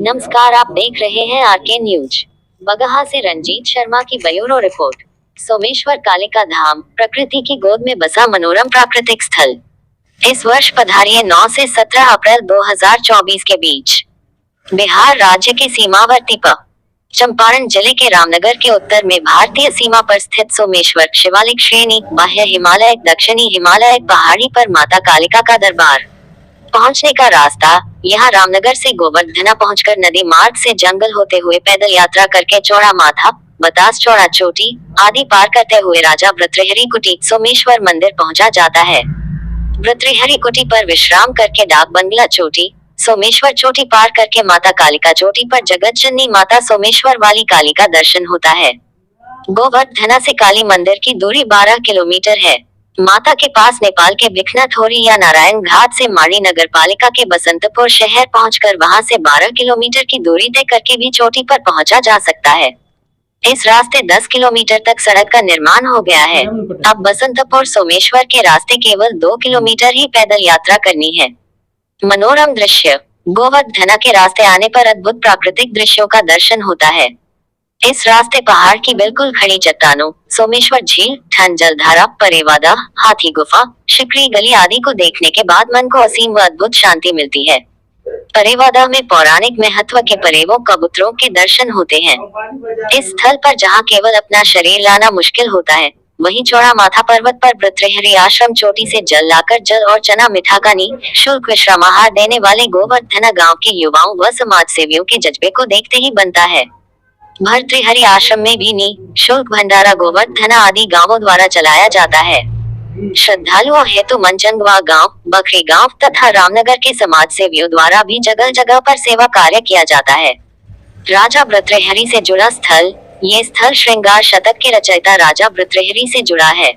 नमस्कार, आप देख रहे हैं आरके न्यूज। बगहा से रंजीत शर्मा की ब्यूरो रिपोर्ट। सोमेश्वर कालिका धाम प्रकृति की गोद में बसा मनोरम प्राकृतिक स्थल। इस वर्ष पधारिए 9 से 17 अप्रैल 2024 के बीच बिहार राज्य के सीमावर्ती चंपारण जिले के रामनगर के उत्तर में भारतीय सीमा पर स्थित सोमेश्वर शिवालिक श्रेणी बाह्य हिमालय दक्षिणी हिमालय पहाड़ी पर माता कालिका का दरबार। पहुंचने का रास्ता यहाँ रामनगर से गोवर्धना पहुंचकर नदी मार्ग से जंगल होते हुए पैदल यात्रा करके चौड़ा माथा बतास चौड़ा चोटी आदि पार करते हुए राजा भृतृहरि कुटी सोमेश्वर मंदिर पहुंचा जाता है। भृतृहरि कुटी पर विश्राम करके डाक बंगला चोटी सोमेश्वर चोटी पार करके माता कालिका चोटी पर जगत जननी माता सोमेश्वर वाली काली का दर्शन होता है। गोवर्धना से काली मंदिर की दूरी 12 किलोमीटर है। माता के पास नेपाल के भिखनाथोरी या नारायण घाट से माड़ी नगर पालिका के बसंतपुर शहर पहुंचकर वहां से 12 किलोमीटर की दूरी तय करके भी चोटी पर पहुंचा जा सकता है। इस रास्ते 10 किलोमीटर तक सड़क का निर्माण हो गया है। अब बसंतपुर सोमेश्वर के रास्ते केवल 2 किलोमीटर ही पैदल यात्रा करनी है। मनोरम दृश्य। गोवर्धना के रास्ते आने पर अद्भुत प्राकृतिक दृश्यों का दर्शन होता है। इस रास्ते पहाड़ की बिल्कुल खड़ी चट्टानों सोमेश्वर झील ठंड जलधारा परेवादा हाथी गुफा शिकरी गली आदि को देखने के बाद मन को असीम व अद्भुत शांति मिलती है। परेवादा में पौराणिक महत्व के परेवों कबूतरों के दर्शन होते हैं। इस स्थल पर जहाँ केवल अपना शरीर लाना मुश्किल होता है, वहीं चौड़ा माथा पर्वत पर भृतृहरि आश्रम चोटी से जल लाकर जल और चना मिठा का निःशुल्क विश्रामाहार देने वाले गोवर्धना गांव के युवाओं व समाज सेवियों के जज्बे को देखते ही बनता है। भर्तृहरि आश्रम में भी निःशुल्क भंडारा गोवर्धना आदि गांवों द्वारा चलाया जाता है। श्रद्धालुओं हेतु मनचंगवा गांव बकरी गांव तथा रामनगर के समाज सेवियों द्वारा भी जगह जगह पर सेवा कार्य किया जाता है। राजा भृतृहरि से जुड़ा स्थल। ये स्थल श्रृंगार शतक के रचयिता राजा भृतृहरि से जुड़ा है।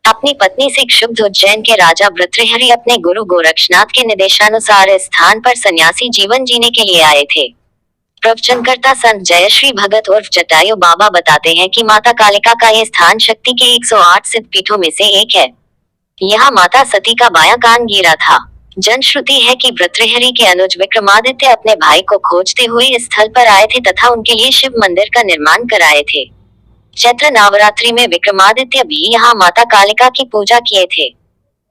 अपनी पत्नी से क्षुब्ध उज्जैन के राजा भृतृहरि अपने गुरु गोरक्षनाथ के निर्देशानुसार इस स्थान पर सन्यासी जीवन जीने के लिए आए थे। प्रवचनकर्ता संत जयश्री भगत उर्फ जटायु बाबा बताते हैं कि माता कालिका का ये स्थान शक्ति के 108 सिद्ध पीठों में से एक है। यहाँ माता सती का बायां कान गिरा था। जनश्रुति है कि भृतृहरि के अनुज विक्रमादित्य अपने भाई को खोजते हुए इस स्थल पर आए थे तथा उनके लिए शिव मंदिर का निर्माण कराए थे। चैत्र नवरात्रि में विक्रमादित्य भी यहाँ माता कालिका की पूजा किए थे।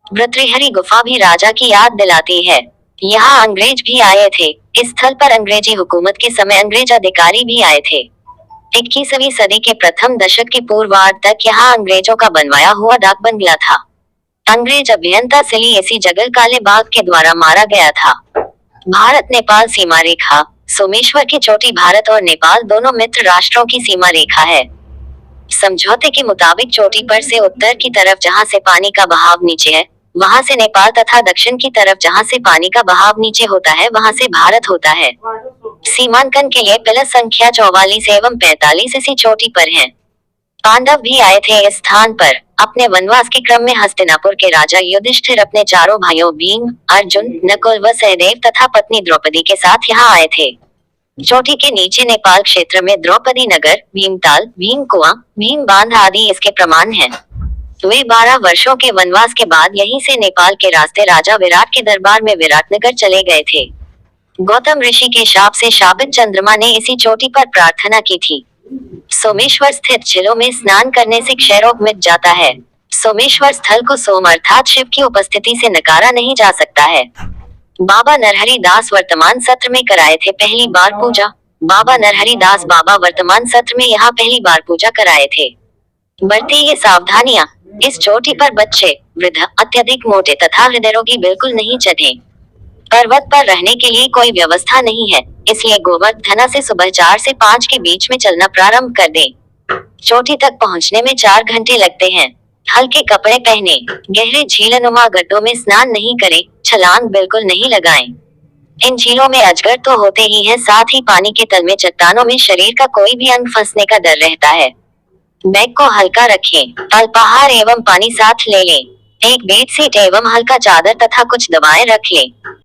भृतृहरि गुफा भी राजा की याद दिलाती है। यहाँ अंग्रेज भी आए थे। इस स्थल पर अंग्रेजी हुकूमत के समय अंग्रेज अधिकारी भी आए थे। 21वीं सदी के प्रथम दशक के पूर्वार्ध तक यहाँ अंग्रेजों का बनवाया हुआ डाक बंगला था। अंग्रेज अभियंता सिली एसी जगल काले बाग के द्वारा मारा गया था। भारत नेपाल सीमा रेखा। सोमेश्वर की चोटी भारत और नेपाल दोनों मित्र राष्ट्रों की सीमा रेखा है। समझौते के मुताबिक चोटी पर से उत्तर की तरफ जहाँ से पानी का बहाव नीचे है, वहां से नेपाल तथा दक्षिण की तरफ जहां से पानी का बहाव नीचे होता है, वहां से भारत होता है। सीमांकन के लिए पिलर संख्या 44 एवं 45 इसी चोटी पर हैं। पांडव भी आए थे इस स्थान पर। अपने वनवास के क्रम में हस्तिनापुर के राजा युधिष्ठिर अपने चारों भाइयों भीम अर्जुन नकुल व सहदेव तथा पत्नी द्रौपदी के साथ यहाँ आए थे। चोटी के नीचे नेपाल क्षेत्र में द्रौपदी नगर भीमताल भीम कुआं भीम बांध आदि इसके प्रमाण हैं। वे 12 वर्षों के वनवास के बाद यहीं से नेपाल के रास्ते राजा विराट के दरबार में विराटनगर चले गए थे। गौतम ऋषि के शाप से शापित चंद्रमा ने इसी चोटी पर प्रार्थना की थी। सोमेश्वर स्थित झीलों में स्नान करने से क्षय रोग मिट जाता है। सोमेश्वर स्थल को सोम अर्थात शिव की उपस्थिति से नकारा नहीं जा सकता है। बाबा नरहरि दास वर्तमान सत्र में कराए थे पहली बार पूजा। बाबा नरहरि दास बाबा वर्तमान सत्र में यहाँ पहली बार पूजा कराए थे। बरती ये सावधानियां। इस चोटी पर बच्चे वृद्ध अत्यधिक मोटे तथा हृदय रोगी बिल्कुल नहीं चढ़े। पर्वत पर रहने के लिए कोई व्यवस्था नहीं है, इसलिए गोवर्धना से सुबह 4 से 5 के बीच में चलना प्रारंभ कर दें। चोटी तक पहुंचने में 4 घंटे लगते हैं। हल्के कपड़े पहने, गहरे झीलनुमा गड्ढों में स्नान नहीं करें, छलांग बिल्कुल नहीं लगाएं। इन झीलों में अजगर तो होते ही हैं, साथ ही पानी के तल में चट्टानों में शरीर का कोई भी अंग फंसने का डर रहता है। बैग को हल्का रखें। अल्पाहार एवं पानी साथ ले लें। एक बेडशीट एवं हल्का चादर तथा कुछ दवाएं रख लें।